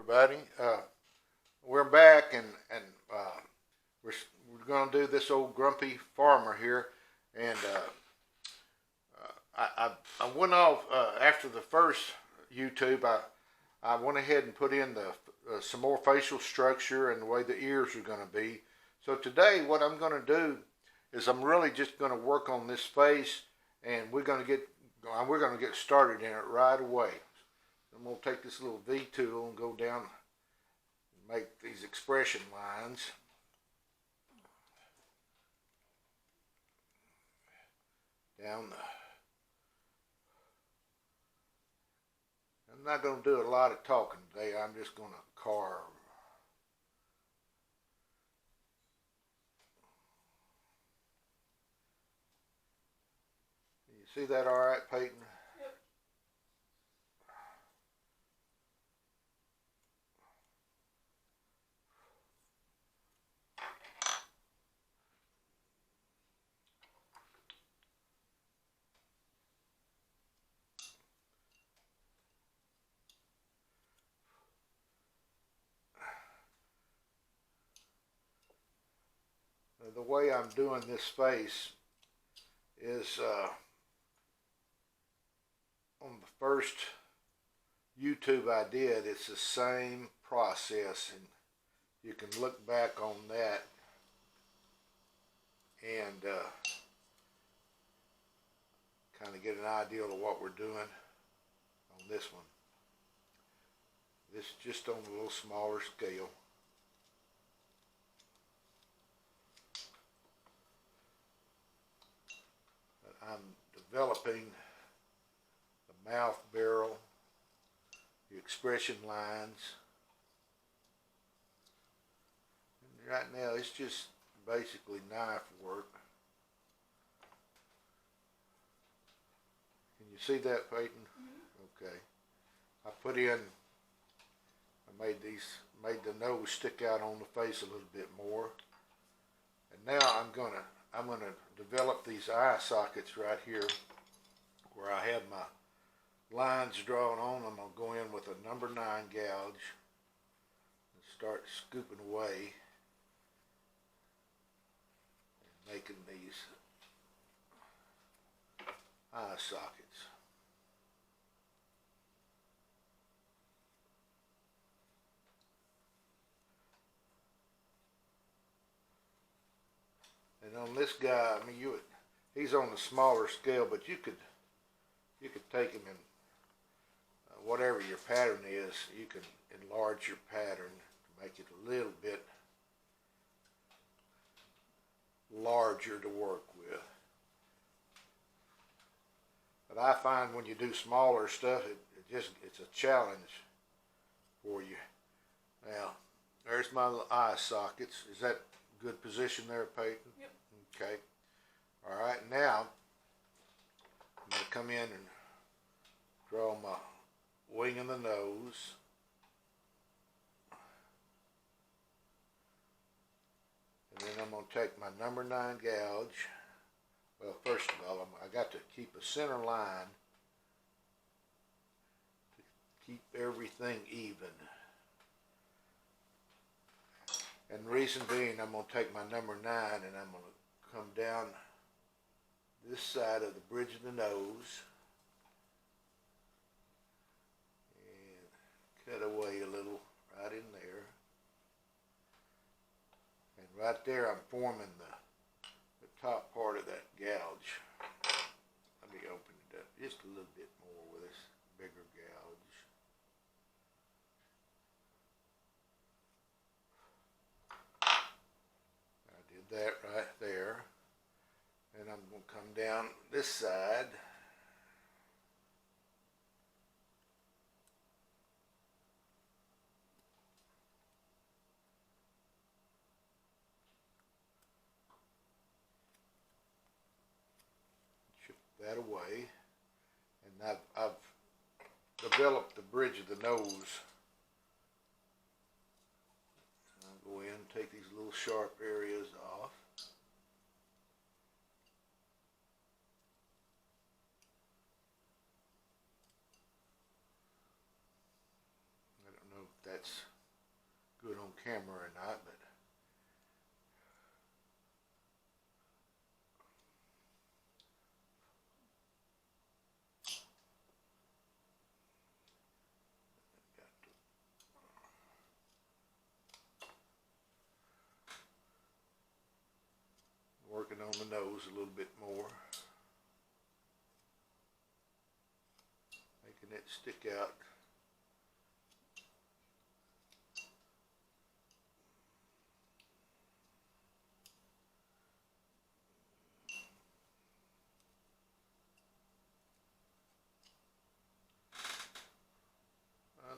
everybody. We're back, and we're going to do this old grumpy farmer here. And I went off after the first YouTube. I went ahead and put in some more facial structure and the way the ears are going to be. So today, what I'm going to do is I'm really just going to work on this face, and we're going to get started in it right away. I'm going to take this little V tool and go down and make these expression lines. I'm not going to do a lot of talking today. I'm just going to carve. You see that all right, Peyton? Yep. The way I'm doing this face is on the first YouTube I did, it's the same process, and you can look back on that and kind of get an idea of what we're doing on this one. This is just on a little smaller scale. I'm developing the mouth barrel, the expression lines. And right now it's just basically knife work. Can you see that, Peyton? Mm-hmm. Okay. I made the nose stick out on the face a little bit more. And now I'm gonna develop these eye sockets right here where I have my lines drawn on. I'm going to go in with a number 9 gouge and start scooping away and making these eye sockets. And on this guy, I mean, he's on the smaller scale, but you could take him in whatever your pattern is. You can enlarge your pattern to make it a little bit larger to work with. But I find when you do smaller stuff, it's a challenge for you. Now, there's my little eye sockets. Is that good position there, Peyton? Yep. Okay. All right, now I'm going to come in and draw my wing of the nose. And then I'm going to take my number 9 gouge. Well, first of all, I got to keep a center line to keep everything even. And the reason being, I'm going to take my number 9 and I'm going to come down this side of the bridge of the nose and cut away a little right in there. And right there I'm forming the top part of that gouge. Let me open it up just a little bit more with this bigger gouge. I did that right there. And I'm going to come down this side. Chip that away. And I've developed the bridge of the nose. I'll go in and take these little sharp areas off. that's good on camera or not, but working on the nose a little bit more, making it stick out.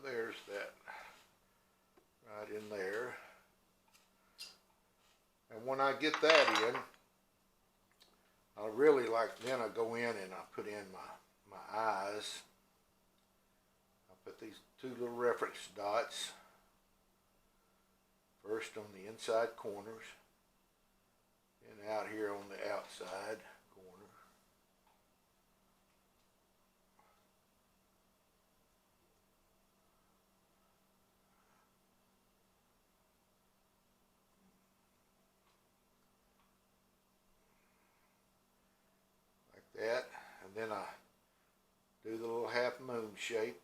There's that right in there. And when I get that in, I really like, then I go in and I put in my eyes. I put these two little reference dots, first on the inside corners and out here on the outside corner. That, and then I do the little half moon shape.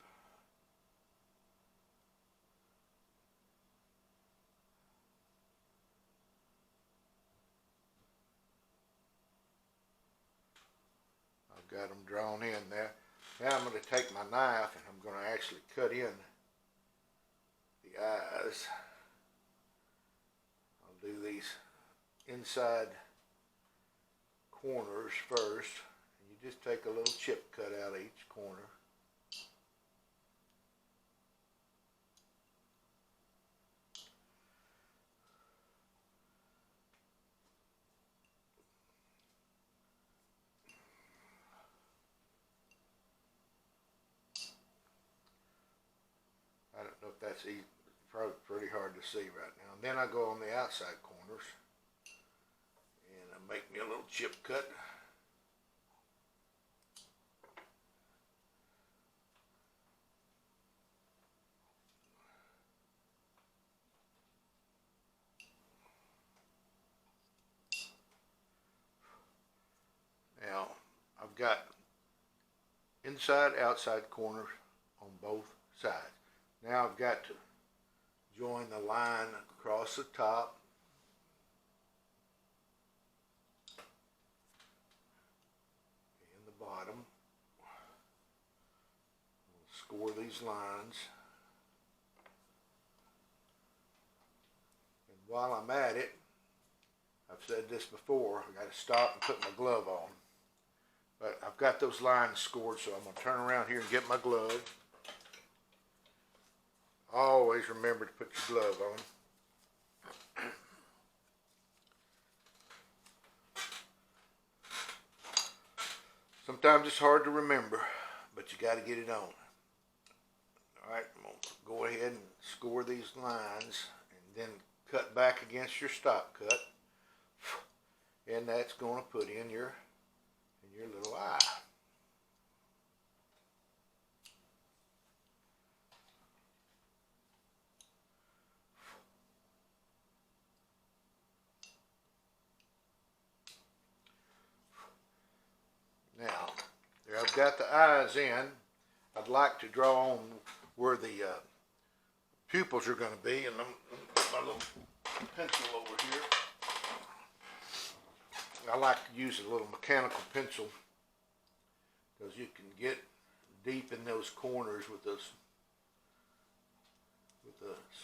I've got them drawn in there. Now I'm going to take my knife and I'm going to actually cut in the eyes. I'll do these inside corners first. You just take a little chip cut out of each corner. I don't know if that's easy, probably pretty hard to see right now. And then I go on the outside corners and I make me a little chip cut. Now, I've got inside, outside corners on both sides. Now I've got to join the line across the top and the bottom. We'll score these lines. And while I'm at it, I've said this before, I got to stop and put my glove on. But I've got those lines scored, so I'm going to turn around here and get my glove. Always remember to put your glove on. Sometimes it's hard to remember, but you got to get it on. Alright, I'm going to go ahead and score these lines and then cut back against your stop cut. And that's going to put in your little eye. Now, there I've got the eyes in. I'd like to draw on where the pupils are going to be, and my little pencil over here. I like to use a little mechanical pencil because you can get deep in those corners with a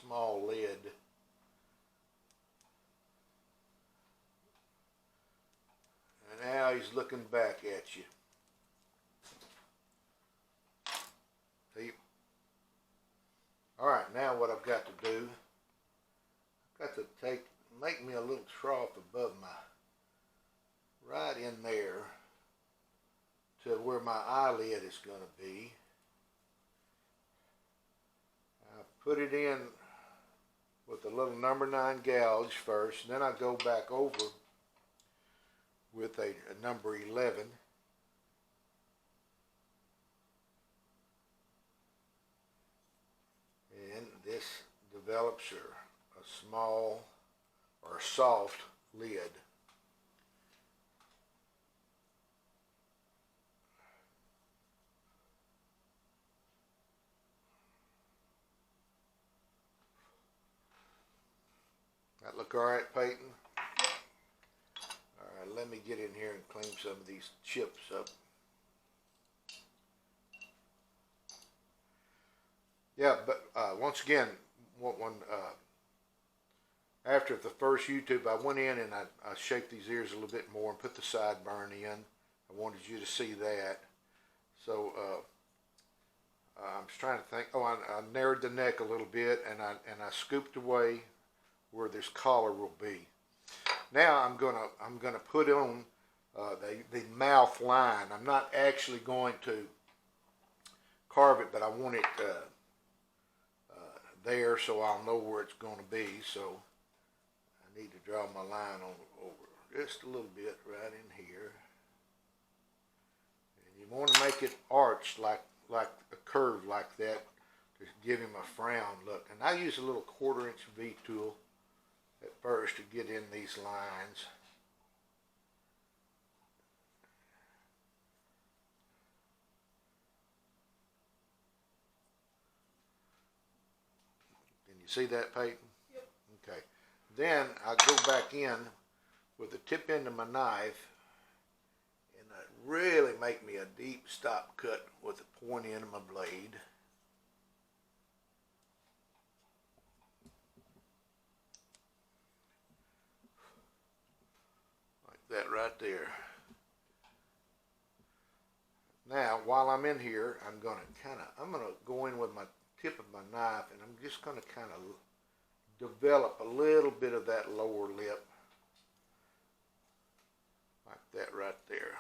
small lid. And now he's looking back at you. See? Alright, now what I've got to do, I've got to make me a little trough above right in there to where my eyelid is going to be. I put it in with a little number 9 gouge first, and then I go back over with a number 11. And this develops a small or a soft lid. That look all right, Peyton? All right, let me get in here and clean some of these chips up. Yeah, but once again, after the first YouTube, I went in and I shaped these ears a little bit more and put the sideburn in. I wanted you to see that. So I'm just trying to think. Oh, I narrowed the neck a little bit, and I scooped away where this collar will be. Now I'm gonna put on the mouth line. I'm not actually going to carve it, but I want it there so I'll know where it's going to be. So I need to draw my line on over just a little bit right in here. And you want to make it arched like a curve like that to give him a frown look. And I use a little 1/4 inch V tool at first to get in these lines. Can you see that, Peyton? Yep. Okay. Then I go back in with the tip end of my knife and I really make me a deep stop cut with the point end of my blade. That right there. Now, while I'm in here, I'm gonna go in with my tip of my knife, and I'm just gonna kind of develop a little bit of that lower lip, like that right there.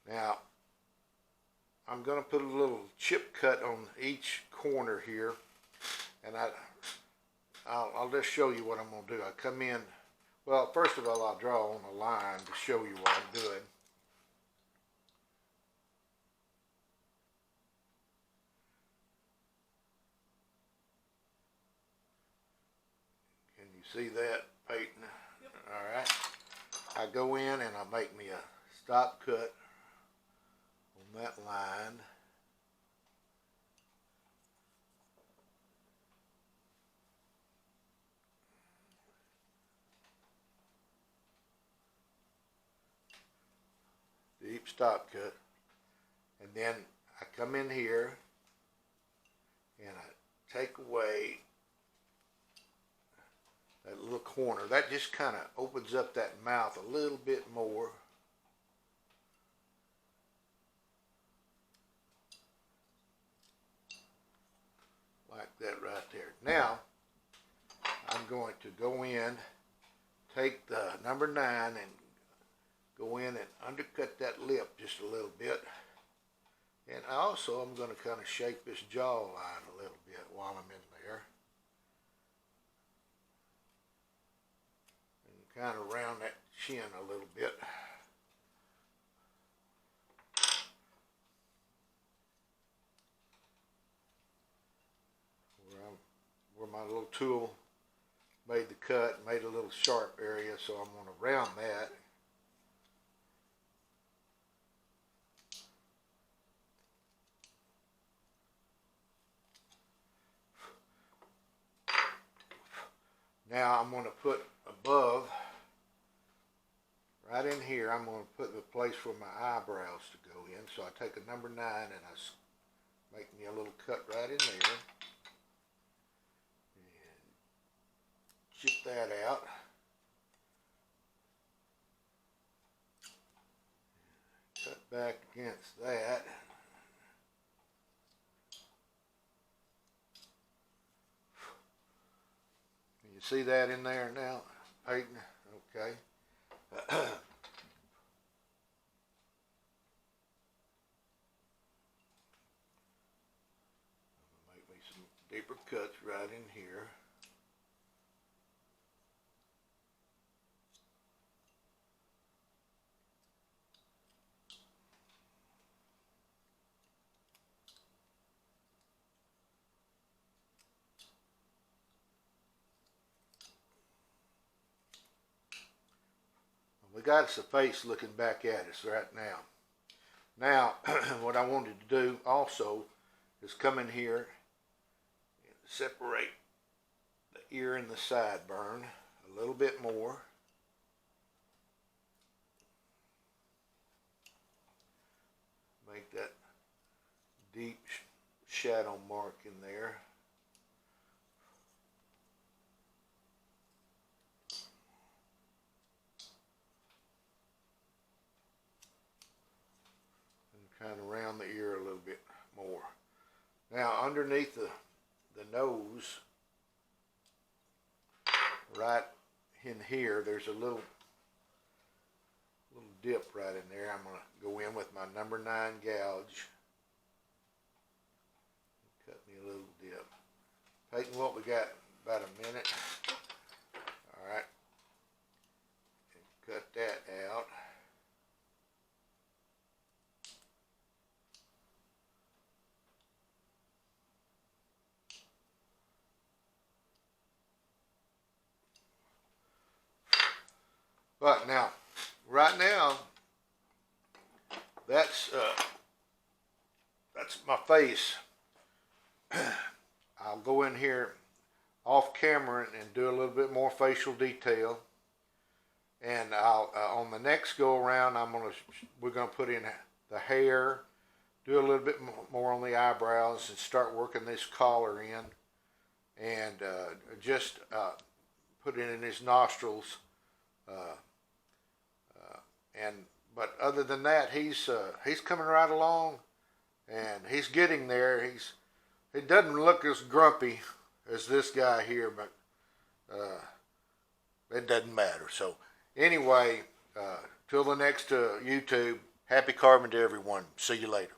Now, I'm gonna put a little chip cut on each corner here, and I'll just show you what I'm going to do. I come in, well, first of all, I'll draw on a line to show you what I'm doing. Can you see that, Peyton? Yep. All right. I go in and I make me a stop cut on that line. Deep stop cut, and then I come in here and I take away that little corner. That just kind of opens up that mouth a little bit more. Like that right there. Now I'm going to go in, take the number 9 and go in and undercut that lip just a little bit. And also I'm going to kind of shape this jawline a little bit while I'm in there. And kind of round that chin a little bit. Where my little tool made the cut, made a little sharp area, so I'm going to round that. Now I'm going to put above, right in here, I'm going to put the place for my eyebrows to go in. So I take a number 9 and I make me a little cut right in there. And chip that out. Cut back against that. You see that in there now, Peyton? Okay. Make me some deeper cuts right in here. got us a face looking back at us right now. Now, what I wanted to do also is come in here and separate the ear and the sideburn a little bit more. Make that deep shadow mark in there. And kind of round the ear a little bit more. Now underneath the nose, right in here, there's a little dip right in there. I'm going to go in with my number 9 gouge. Cut me a little dip. Taking what we got, about a minute. Alright. Cut that out. But now, right now, that's my face. I'll go in here off camera and do a little bit more facial detail, and I'll on the next go around we're gonna put in the hair, do a little bit more on the eyebrows, and start working this collar in, and just put it in his nostrils. But other than that, he's coming right along, and he's getting there. He doesn't look as grumpy as this guy here, but it doesn't matter. So anyway, till the next YouTube, happy carving to everyone. See you later.